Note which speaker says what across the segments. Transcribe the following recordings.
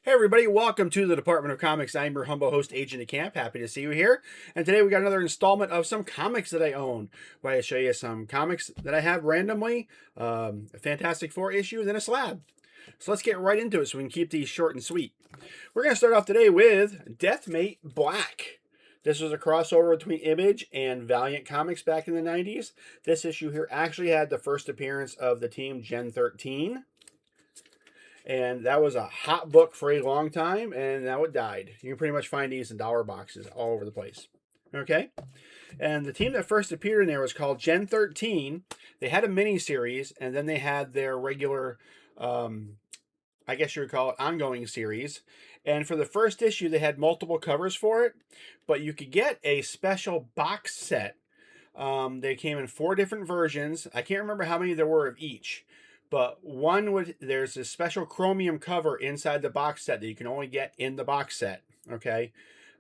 Speaker 1: Hey everybody, welcome to the Department of Comics. I'm your humble host, Agent DeCamp. Happy to see you here. And today we got another installment of some comics that I own, where I show you some comics that I have randomly, a Fantastic Four issue, and then a slab. So let's get right into it so we can keep these short and sweet. We're going to start off today with Deathmate Black. This was a crossover between Image and Valiant Comics back in the 90s. This issue here actually had the first appearance of the team Gen 13. And that was a hot book for a long time, and now it died. You can pretty much find these in dollar boxes all over the place. Okay? And the team that first appeared in there was called Gen 13. They had a mini-series, and then they had their regular, I guess you would call it, ongoing series. And for the first issue, they had multiple covers for it, but you could get a special box set. They came in 4 different versions. I can't remember how many there were of each. But there's a special chromium cover inside the box set that you can only get in the box set. Okay.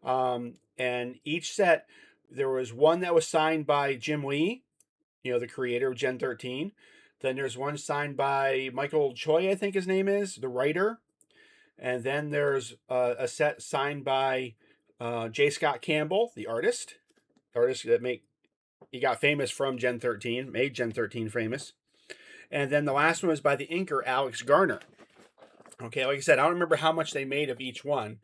Speaker 1: And each set, there was one that was signed by Jim Lee, the creator of Gen 13. Then there's one signed by Michael Choi, I think his name is, the writer. And then there's a set signed by J. Scott Campbell, the artist that he got famous from Gen 13, made Gen 13 famous. And then the last one was by the inker, Alex Garner. Okay, like I said, I don't remember how much they made of each one.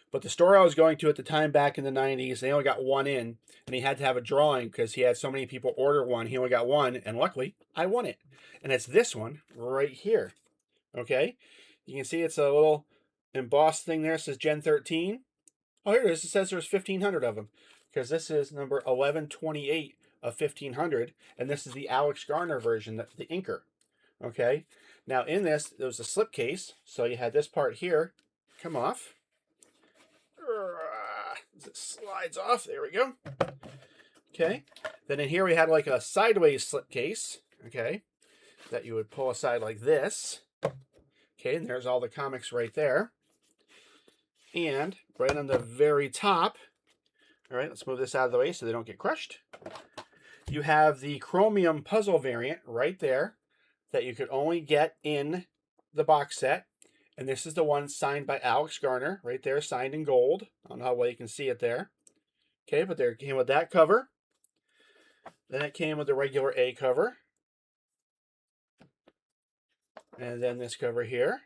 Speaker 1: But the store I was going to at the time back in the 90s, they only got one in. And he had to have a drawing because he had so many people order one. He only got one. And luckily, I won it. And it's this one right here. Okay? You can see it's a little embossed thing there. It says Gen 13. Oh, here it is. It says there's 1,500 of them. Because this is number 1128 of 1,500. And this is the Alex Garner version, the inker. Okay, now in this, there was a slip case. So you had this part here come off. As it slides off, there we go. Okay, then in here we had like a sideways slip case. Okay, that you would pull aside like this. Okay, and there's all the comics right there. And right on the very top, all right, let's move this out of the way so they don't get crushed. You have the chromium puzzle variant right there that you could only get in the box set. And this is the one signed by Alex Garner, right there, signed in gold. I don't know how well you can see it there. Okay, but there it came with that cover. Then it came with the regular A cover. And then this cover here.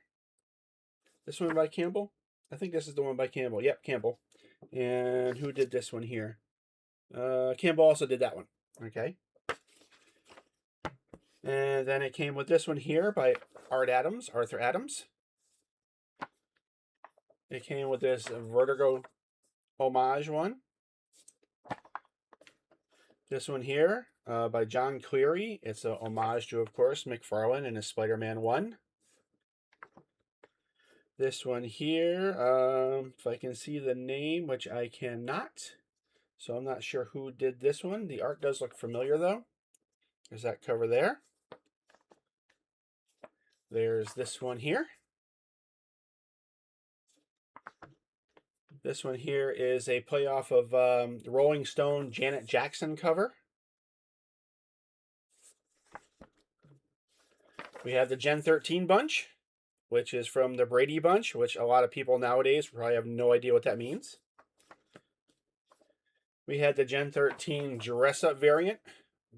Speaker 1: This one by Campbell? I think this is the one by Campbell. Yep, Campbell. And who did this one here? Campbell also did that one. Okay. And then it came with this one here by Arthur Adams. It came with this Vertigo homage one. This one here by John Cleary. It's a homage to, of course, McFarlane and his Spider-Man 1. This one here, if I can see the name, which I cannot. So I'm not sure who did this one. The art does look familiar, though. There's that cover there. There's this one here. This one here is a playoff of the Rolling Stone Janet Jackson cover. We have the Gen 13 bunch, which is from the Brady Bunch, which a lot of people nowadays probably have no idea what that means. We had the Gen 13 dress-up variant.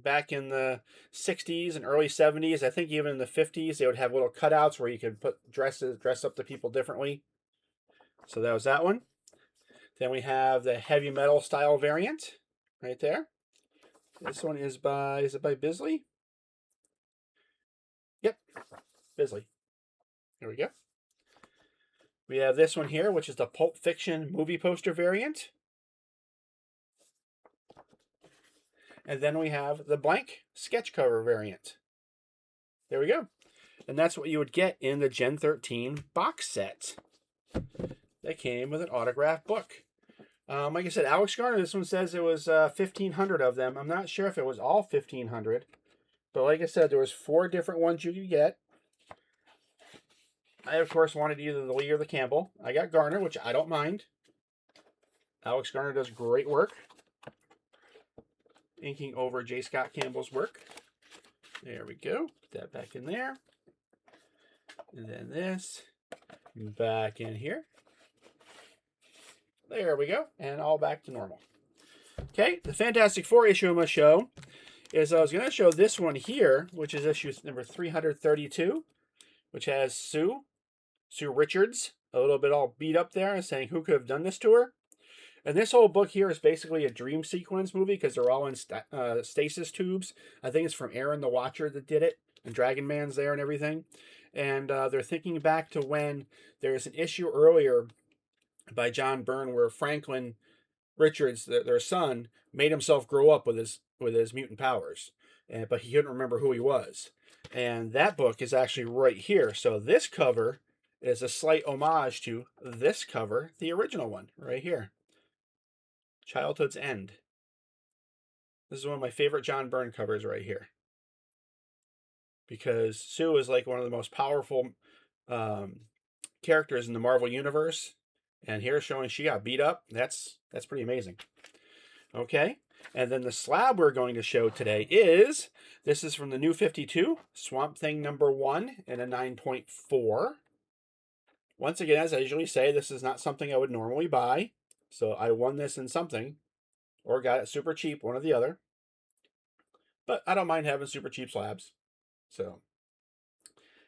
Speaker 1: Back in the 60s and early 70s, I think even in the 50s, they would have little cutouts where you could dress up the people differently. So that was that one. Then we have the heavy metal style variant right there. This one is it by Bisley? Yep, Bisley. There we go. We have this one here, which is the Pulp Fiction movie poster variant. And then we have the blank sketch cover variant. There we go. And that's what you would get in the Gen 13 box set. They came with an autographed book. Like I said, Alex Garner, this one says it was 1,500 of them. I'm not sure if it was all 1,500. But like I said, there was 4 different ones you could get. I, of course, wanted either the Lee or the Campbell. I got Garner, which I don't mind. Alex Garner does great work inking over J. Scott Campbell's work. There we go. Put that back in there. And then this. back in here. There we go. And all back to normal. Okay, the Fantastic Four issue I'm going to show is I was going to show this one here, which is issue number 332, which has Sue Richards, a little bit all beat up there and saying who could have done this to her. And this whole book here is basically a dream sequence movie because they're all in stasis tubes. I think it's from Aaron the Watcher that did it, and Dragon Man's there and everything. And they're thinking back to when there's an issue earlier by John Byrne where Franklin Richards, their son, made himself grow up with his mutant powers, but he couldn't remember who he was. And that book is actually right here. So this cover is a slight homage to this cover, the original one, right here. Childhood's End. This is one of my favorite John Byrne covers right here. Because Sue is like one of the most powerful characters in the Marvel Universe. And here showing she got beat up. That's pretty amazing. Okay. And then the slab we're going to show today is, this is from the New 52, Swamp Thing #1 in a 9.4. Once again, as I usually say, this is not something I would normally buy. So I won this in something, or got it super cheap, one or the other. But I don't mind having super cheap slabs. So,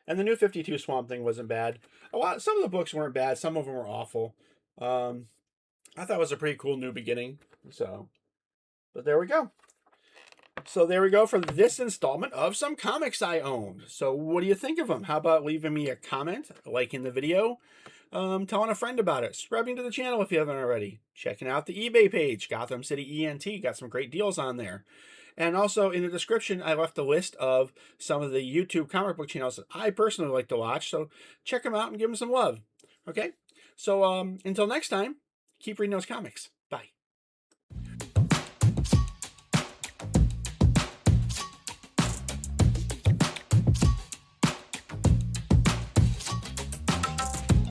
Speaker 1: and the New 52 Swamp Thing wasn't bad. Some of the books weren't bad. Some of them were awful. I thought it was a pretty cool new beginning. So, but there we go. So there we go for this installment of some comics I own. So what do you think of them? How about leaving me a comment, liking the video, telling a friend about it, subscribing to the channel if you haven't already, checking out the eBay page, Gotham City ENT, got some great deals on there. And also in the description, I left a list of some of the YouTube comic book channels that I personally like to watch. So check them out and give them some love. Okay? So until next time, keep reading those comics.